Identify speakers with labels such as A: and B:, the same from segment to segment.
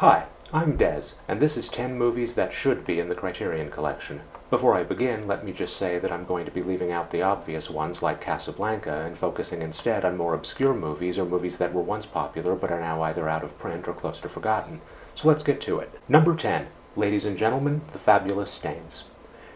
A: Hi, I'm Des, and this is 10 movies that should be in the Criterion Collection. Before I begin, let me just say that I'm going to be leaving out the obvious ones like Casablanca and focusing instead on more obscure movies or movies that were once popular but are now either out of print or close to forgotten. So let's get to it. Number 10. Ladies and gentlemen, The Fabulous Stains.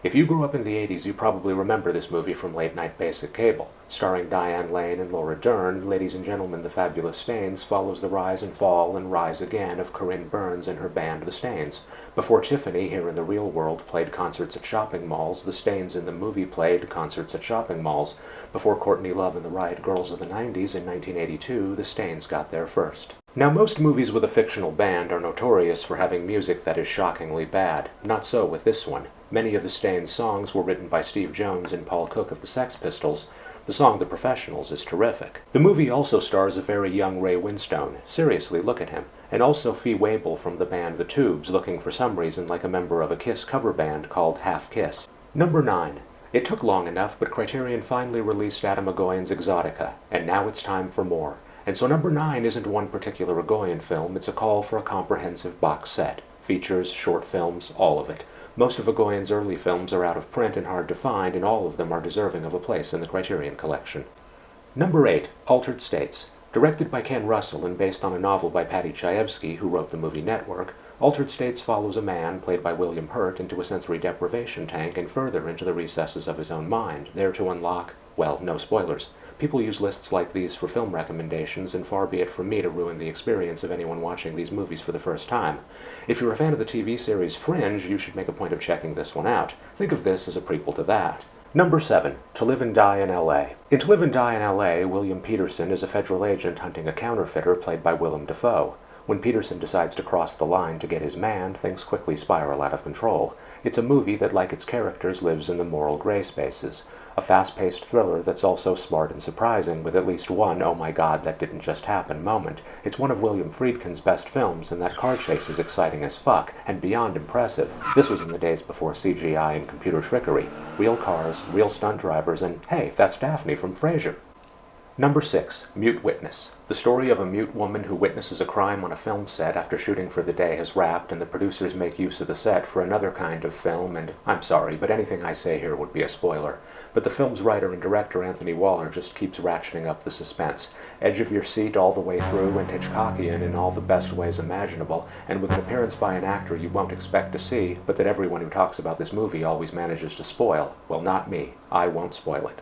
A: If you grew up in the 80s, you probably remember this movie from late-night basic cable. Starring Diane Lane and Laura Dern, Ladies and Gentlemen, The Fabulous Stains follows the rise and fall and rise again of Corinne Burns and her band, The Stains. Before Tiffany, here in the real world, played concerts at shopping malls, The Stains in the movie played concerts at shopping malls. Before Courtney Love and the Riot Girls of the 90s in 1982, The Stains got there first. Now, most movies with a fictional band are notorious for having music that is shockingly bad. Not so with this one. Many of the Stains' songs were written by Steve Jones and Paul Cook of the Sex Pistols. The song The Professionals is terrific. The movie also stars a very young Ray Winstone. Seriously, look at him. And also Fee Waybill from the band The Tubes, looking for some reason like a member of a Kiss cover band called Half Kiss. Number 9. It took long enough, but Criterion finally released Adam Egoyan's Exotica, and now it's time for more. And so number 9 isn't one particular Egoyan film, it's a call for a comprehensive box set. Features, short films, all of it. Most of Egoyan's early films are out of print and hard to find, and all of them are deserving of a place in the Criterion Collection. Number 8. Altered States. Directed by Ken Russell and based on a novel by Paddy Chayefsky, who wrote the movie Network, Altered States follows a man, played by William Hurt, into a sensory deprivation tank and further into the recesses of his own mind, there to unlock, well, no spoilers. People use lists like these for film recommendations, and far be it from me to ruin the experience of anyone watching these movies for the first time. If you're a fan of the TV series Fringe, you should make a point of checking this one out. Think of this as a prequel to that. Number 7. To Live and Die in L.A. In To Live and Die in L.A., William Peterson is a federal agent hunting a counterfeiter played by Willem Dafoe. When Peterson decides to cross the line to get his man, things quickly spiral out of control. It's a movie that, like its characters, lives in the moral gray spaces. A fast-paced thriller that's also smart and surprising, with at least one "oh my god, that didn't just happen" moment. It's one of William Friedkin's best films, and that car chase is exciting as fuck, and beyond impressive. This was in the days before CGI and computer trickery. Real cars, real stunt drivers, and hey, that's Daphne from Frasier. Number 6. Mute Witness. The story of a mute woman who witnesses a crime on a film set after shooting for the day has wrapped, and the producers make use of the set for another kind of film, and I'm sorry, but anything I say here would be a spoiler. But the film's writer and director Anthony Waller just keeps ratcheting up the suspense. Edge of your seat all the way through, and Hitchcockian in all the best ways imaginable, and with an appearance by an actor you won't expect to see, but that everyone who talks about this movie always manages to spoil. Well, not me. I won't spoil it.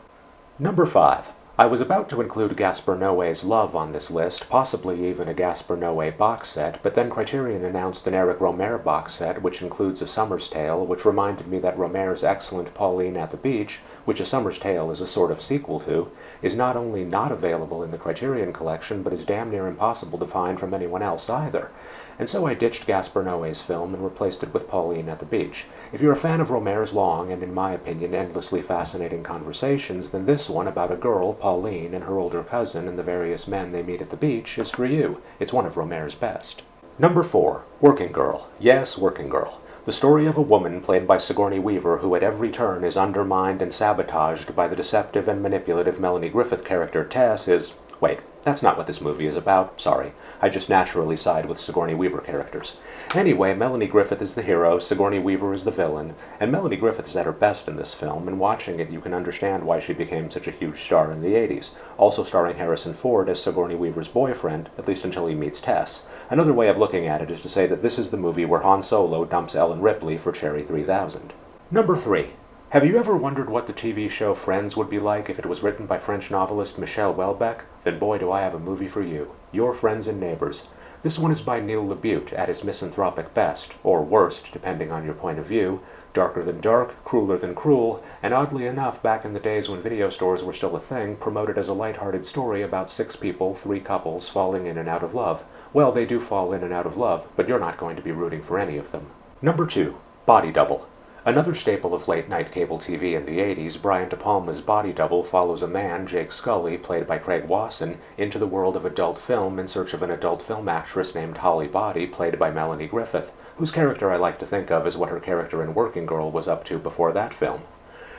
A: Number 5. I was about to include Gaspar Noé's Love on this list, possibly even a Gaspar Noé box set, but then Criterion announced an Eric Rohmer box set, which includes A Summer's Tale, which reminded me that Rohmer's excellent Pauline at the Beach, which A Summer's Tale is a sort of sequel to, is not only not available in the Criterion Collection, but is damn near impossible to find from anyone else either. And so I ditched Gaspar Noé's film and replaced it with Pauline at the Beach. If you're a fan of Rohmer's long and, in my opinion, endlessly fascinating conversations, then this one about a girl, Pauline, and her older cousin and the various men they meet at the beach is for you. It's one of Rohmer's best. Number 4. Working Girl. Yes, Working Girl. The story of a woman played by Sigourney Weaver who at every turn is undermined and sabotaged by the deceptive and manipulative Melanie Griffith character Tess is... Wait, that's not what this movie is about. Sorry. I just naturally side with Sigourney Weaver characters. Anyway, Melanie Griffith is the hero, Sigourney Weaver is the villain, and Melanie Griffith is at her best in this film, and watching it you can understand why she became such a huge star in the 80s, also starring Harrison Ford as Sigourney Weaver's boyfriend, at least until he meets Tess. Another way of looking at it is to say that this is the movie where Han Solo dumps Ellen Ripley for Cherry 3000. Number 3. Have you ever wondered what the TV show Friends would be like if it was written by French novelist Michel Houellebecq? Then boy do I have a movie for you. Your Friends and Neighbors. This one is by Neil LaBute at his misanthropic best, or worst, depending on your point of view, darker than dark, crueler than cruel, and oddly enough, back in the days when video stores were still a thing, promoted as a light-hearted story about 6 people, 3 couples, falling in and out of love. Well, they do fall in and out of love, but you're not going to be rooting for any of them. Number 2. Body Double. Another staple of late-night cable TV in the 80s, Brian De Palma's Body Double follows a man, Jake Scully, played by Craig Wasson, into the world of adult film in search of an adult film actress named Holly Body, played by Melanie Griffith, whose character I like to think of as what her character in Working Girl was up to before that film.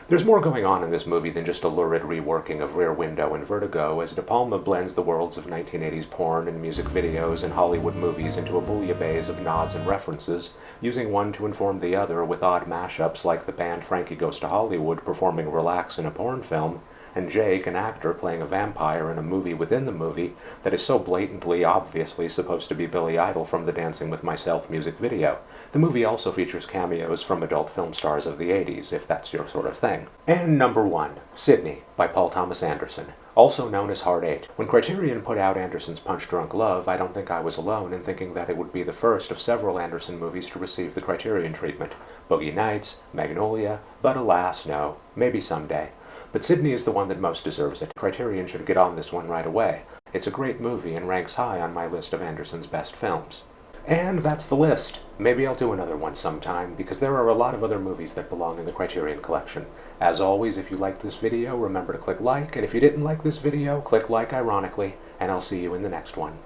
A: There's more going on in this movie than just a lurid reworking of Rear Window and Vertigo, as De Palma blends the worlds of 1980s porn and music videos and Hollywood movies into a bouillabaisse of nods and references, using one to inform the other with odd mashups like the band Frankie Goes to Hollywood performing Relax in a porn film, and Jake, an actor playing a vampire in a movie within the movie that is so blatantly, obviously supposed to be Billy Idol from the Dancing with Myself music video. The movie also features cameos from adult film stars of the 80s, if that's your sort of thing. And number 1, Sydney, by Paul Thomas Anderson, also known as Hard 8. When Criterion put out Anderson's Punch Drunk Love, I don't think I was alone in thinking that it would be the first of several Anderson movies to receive the Criterion treatment. Boogie Nights, Magnolia, but alas, no, maybe someday. But Sydney is the one that most deserves it. Criterion should get on this one right away. It's a great movie and ranks high on my list of Anderson's best films. And that's the list. Maybe I'll do another one sometime, because there are a lot of other movies that belong in the Criterion Collection. As always, if you liked this video, remember to click like, and if you didn't like this video, click like ironically, and I'll see you in the next one.